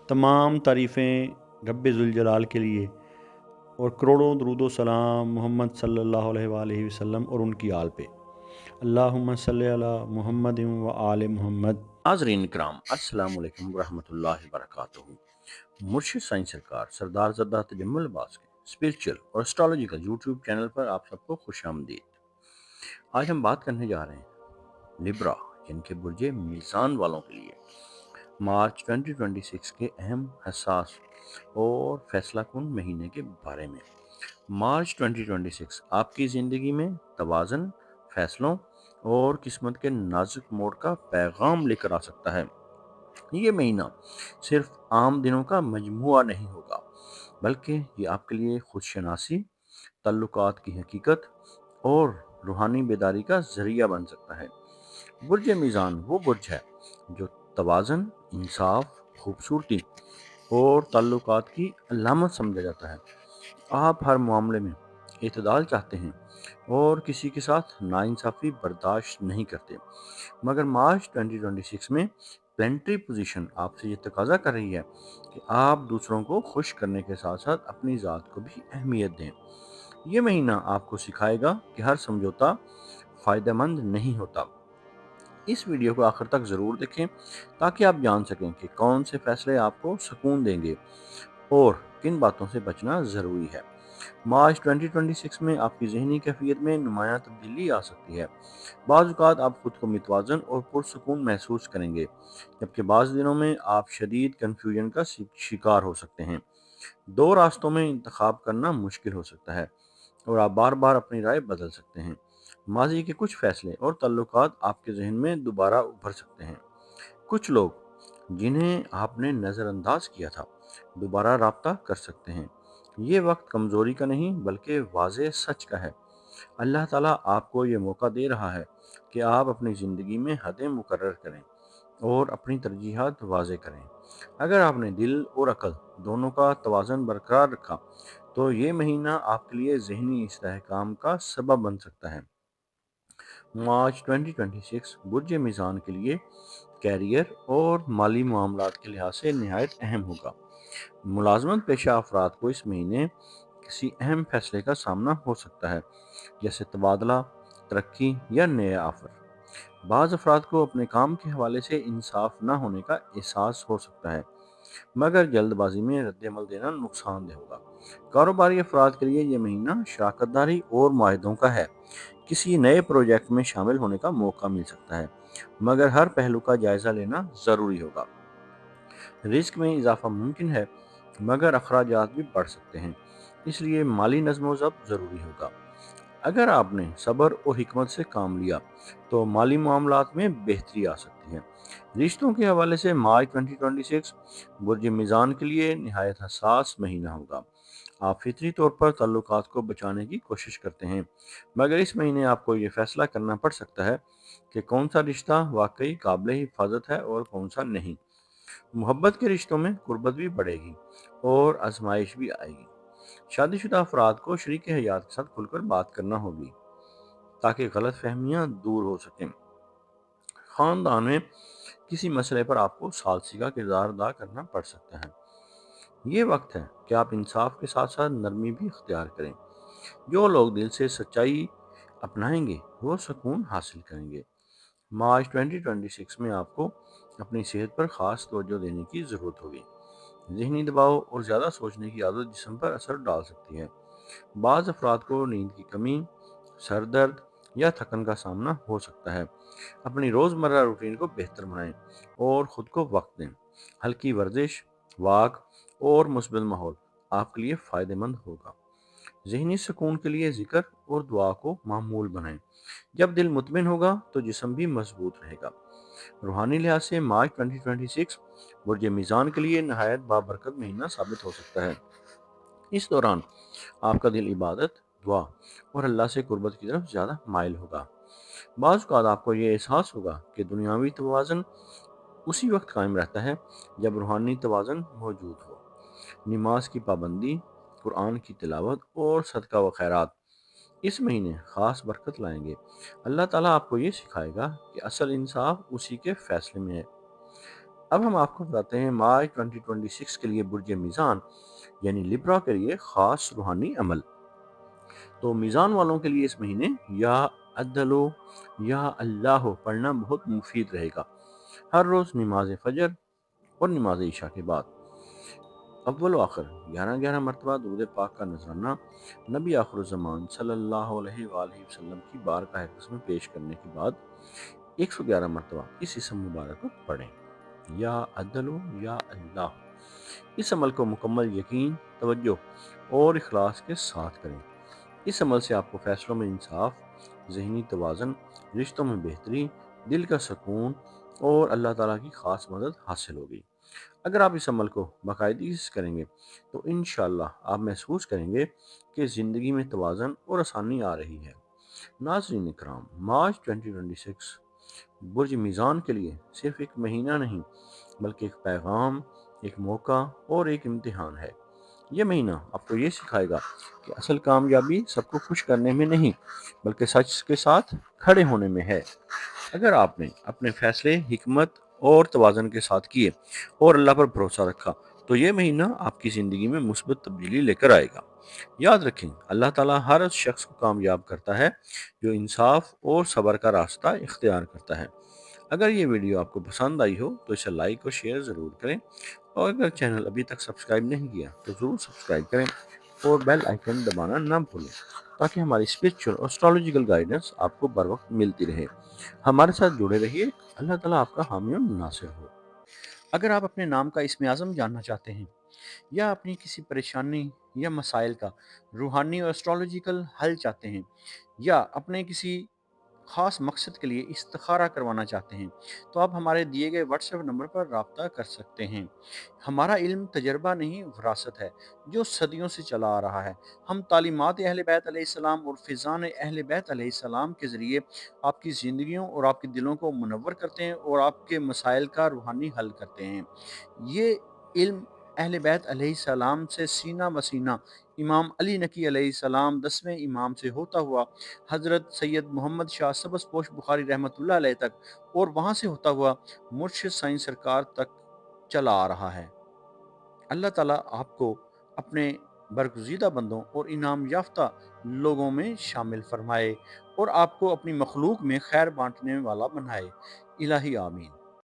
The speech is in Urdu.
تمام تعریفیں رب ذوالجلال کے لیے اور کروڑوں درود و سلام محمد صلی اللہ علیہ وآلہ وسلم اور ان کی آل پہ۔ اللہم صلی علی محمد و آل محمد۔ ناظرین کرام، السلام علیکم ورحمۃ اللہ وبرکاتہ۔ مرشد سائنس سرکار سردار زدہ تجمل عباس کے اسپریچول اور اسٹرالوجیکل یوٹیوب چینل پر آپ سب کو خوش آمدید۔ آج ہم بات کرنے جا رہے ہیں لبرا جن کے برج میزان والوں کے لیے مارچ 2026 کے اہم، حساس اور فیصلہ کن مہینے کے بارے میں۔ مارچ 2026 آپ کی زندگی میں توازن، فیصلوں اور قسمت کے نازک موڑ کا پیغام لے کر آ سکتا ہے۔ یہ مہینہ صرف عام دنوں کا مجموعہ نہیں ہوگا، بلکہ یہ آپ کے لیے خود شناسی، تعلقات کی حقیقت اور روحانی بیداری کا ذریعہ بن سکتا ہے۔ برج میزان وہ برج ہے جو توازن، انصاف، خوبصورتی اور تعلقات کی علامت سمجھا جاتا ہے۔ آپ ہر معاملے میں اعتدال چاہتے ہیں اور کسی کے ساتھ ناانصافی برداشت نہیں کرتے، مگر مارچ 2026 میں پلانٹری پوزیشن آپ سے یہ تقاضا کر رہی ہے کہ آپ دوسروں کو خوش کرنے کے ساتھ ساتھ اپنی ذات کو بھی اہمیت دیں۔ یہ مہینہ آپ کو سکھائے گا کہ ہر سمجھوتا فائدہ مند نہیں ہوتا۔ اس ویڈیو کو آخر تک ضرور دیکھیں تاکہ آپ جان سکیں کہ کون سے فیصلے آپ کو سکون دیں گے اور کن باتوں سے بچنا ضروری ہے۔ مارچ 2026 میں آپ کی ذہنی کیفیت میں نمایاں تبدیلی آ سکتی ہے۔ بعض اوقات آپ خود کو متوازن اور پرسکون محسوس کریں گے، جبکہ بعض دنوں میں آپ شدید کنفیوژن کا شکار ہو سکتے ہیں۔ دو راستوں میں انتخاب کرنا مشکل ہو سکتا ہے اور آپ بار بار اپنی رائے بدل سکتے ہیں۔ ماضی کے کچھ فیصلے اور تعلقات آپ کے ذہن میں دوبارہ ابھر سکتے ہیں۔ کچھ لوگ جنہیں آپ نے نظر انداز کیا تھا دوبارہ رابطہ کر سکتے ہیں۔ یہ وقت کمزوری کا نہیں بلکہ واضح سچ کا ہے۔ اللہ تعالیٰ آپ کو یہ موقع دے رہا ہے کہ آپ اپنی زندگی میں حدیں مقرر کریں اور اپنی ترجیحات واضح کریں۔ اگر آپ نے دل اور عقل دونوں کا توازن برقرار رکھا تو یہ مہینہ آپ کے لیے ذہنی استحکام کا سبب بن سکتا ہے۔ مارچ 2026 برج میزان کے لیے کیریئر اور مالی معاملات کے لحاظ سے نہایت اہم ہوگا۔ ملازمت پیشہ افراد کو اس مہینے کسی اہم فیصلے کا سامنا ہو سکتا ہے، جیسے تبادلہ، ترقی یا نیا آفر۔ بعض افراد کو اپنے کام کے حوالے سے انصاف نہ ہونے کا احساس ہو سکتا ہے، مگر جلد بازی میں رد عمل دینا نقصان دہ ہوگا۔ کاروباری افراد کے لیے یہ مہینہ شراکت داری اور معاہدوں کا ہے۔ کسی نئے پروجیکٹ میں شامل ہونے کا موقع مل سکتا ہے، مگر ہر پہلو کا جائزہ لینا ضروری ہوگا۔ رزق میں اضافہ ممکن ہے، مگر اخراجات بھی بڑھ سکتے ہیں، اس لیے مالی نظم و ضبط ضروری ہوگا۔ اگر آپ نے صبر اور حکمت سے کام لیا تو مالی معاملات میں بہتری آ سکتی ہے۔ رشتوں کے حوالے سے مارچ 2026 برج میزان کے لیے نہایت حساس مہینہ ہوگا۔ آپ فطری طور پر تعلقات کو بچانے کی کوشش کرتے ہیں، مگر اس مہینے آپ کو یہ فیصلہ کرنا پڑ سکتا ہے کہ کون سا رشتہ واقعی قابل حفاظت ہے اور کون سا نہیں۔ محبت کے رشتوں میں قربت بھی بڑھے گی اور آزمائش بھی آئے گی۔ شادی شدہ افراد کو شریک حیات کے ساتھ کھل کر بات کرنا ہوگی تاکہ غلط فہمیاں دور ہو سکیں۔ خاندان میں کسی مسئلے پر آپ کو ثالثی کا کردار ادا کرنا پڑ سکتا ہے۔ یہ وقت ہے کہ آپ انصاف کے ساتھ ساتھ نرمی بھی اختیار کریں۔ جو لوگ دل سے سچائی اپنائیں گے وہ سکون حاصل کریں گے۔ مارچ 2026 میں آپ کو اپنی صحت پر خاص توجہ دینے کی ضرورت ہوگی۔ ذہنی دباؤ اور زیادہ سوچنے کی عادت جسم پر اثر ڈال سکتی ہے۔ بعض افراد کو نیند کی کمی، سر درد یا تھکن کا سامنا ہو سکتا ہے۔ اپنی روزمرہ روٹین کو بہتر بنائیں اور خود کو وقت دیں۔ ہلکی ورزش، واک اور مثبت ماحول آپ کے لیے فائدہ مند ہوگا۔ ذہنی سکون کے لیے ذکر اور دعا کو معمول بنائیں۔ جب دل مطمئن ہوگا تو جسم بھی مضبوط رہے گا۔ روحانی لحاظ سے مارچ 2026 برج میزان کے لیے نہایت بابرکت مہینہ ثابت ہو سکتا ہے۔ اس دوران آپ کا دل عبادت، دعا اور اللہ سے قربت کی طرف زیادہ مائل ہوگا۔ بعض اوقات آپ کو یہ احساس ہوگا کہ دنیاوی توازن اسی وقت قائم رہتا ہے جب روحانی توازن موجود ہو۔ نماز کی پابندی، قرآن کی تلاوت اور صدقہ و خیرات اس مہینے خاص برکت لائیں گے۔ اللہ تعالیٰ آپ کو یہ سکھائے گا کہ اصل انصاف اسی کے فیصلے میں ہے۔ اب ہم آپ کو بتاتے ہیں مارچ 2026 کے لیے برج میزان یعنی لبرا کے لیے خاص روحانی عمل۔ تو میزان والوں کے لیے اس مہینے یا عدلو یا اللہ پڑھنا بہت مفید رہے گا۔ ہر روز نماز فجر اور نماز عشاء کے بعد اول و آخر 11 مرتبہ درود پاک کا نذرانہ نبی آخر الزمان صلی اللہ علیہ وآلہ وسلم کی بارگاہ اقدس میں پیش کرنے کے بعد 111 مرتبہ اس اسم مبارک کو پڑھیں، یا عدلو یا اللہ۔ اس عمل کو مکمل یقین، توجہ اور اخلاص کے ساتھ کریں۔ اس عمل سے آپ کو فیصلوں میں انصاف، ذہنی توازن، رشتوں میں بہتری، دل کا سکون اور اللہ تعالیٰ کی خاص مدد حاصل ہوگی۔ اگر آپ اس عمل کو باقاعدگی سے کریں گے تو انشاءاللہ آپ محسوس کریں گے کہ زندگی میں توازن اور آسانی آ رہی ہے۔ ناظرین اکرام، مارچ 2026 برج میزان کے لیے صرف ایک مہینہ نہیں بلکہ ایک پیغام، ایک موقع اور ایک امتحان ہے۔ یہ مہینہ آپ کو یہ سکھائے گا کہ اصل کامیابی سب کو خوش کرنے میں نہیں بلکہ سچ کے ساتھ کھڑے ہونے میں ہے۔ اگر آپ نے اپنے فیصلے حکمت اور توازن کے ساتھ کیے اور اللہ پر بھروسہ رکھا تو یہ مہینہ آپ کی زندگی میں مثبت تبدیلی لے کر آئے گا۔ یاد رکھیں، اللہ تعالیٰ ہر اس شخص کو کامیاب کرتا ہے جو انصاف اور صبر کا راستہ اختیار کرتا ہے۔ اگر یہ ویڈیو آپ کو پسند آئی ہو تو اسے لائک اور شیئر ضرور کریں، اور اگر چینل ابھی تک سبسکرائب نہیں کیا تو ضرور سبسکرائب کریں اور بیل آئیکن دبانا نہ بھولیں تاکہ ہماری اسپرچل اور اسٹرالوجیکل گائیڈنس آپ کو بر وقت ملتی رہے۔ ہمارے ساتھ جڑے رہیے۔ اللہ تعالیٰ آپ کا حامی و ناصر ہو۔ اگر آپ اپنے نام کا اسم اعظم جاننا چاہتے ہیں یا اپنی کسی پریشانی یا مسائل کا روحانی اور اسٹرالوجیکل حل چاہتے ہیں یا اپنے کسی خاص مقصد کے لیے استخارہ کروانا چاہتے ہیں تو آپ ہمارے دیے گئے واٹس ایپ نمبر پر رابطہ کر سکتے ہیں۔ ہمارا علم تجربہ نہیں، وراثت ہے جو صدیوں سے چلا آ رہا ہے۔ ہم تعلیمات اہل بیت علیہ السلام اور فیضان اہل بیت علیہ السلام کے ذریعے آپ کی زندگیوں اور آپ کے دلوں کو منور کرتے ہیں اور آپ کے مسائل کا روحانی حل کرتے ہیں۔ یہ علم اہل بیت علیہ السلام سے سینہ بسینہ امام علی نقی علیہ السلام 10ویں امام سے ہوتا ہوا حضرت سید محمد شاہ سبز پوش بخاری رحمۃ اللہ علیہ تک اور وہاں سے ہوتا ہوا مرشد سائیں سرکار تک چلا آ رہا ہے۔ اللہ تعالیٰ آپ کو اپنے برگزیدہ بندوں اور انعام یافتہ لوگوں میں شامل فرمائے اور آپ کو اپنی مخلوق میں خیر بانٹنے والا بنائے۔ الہی آمین۔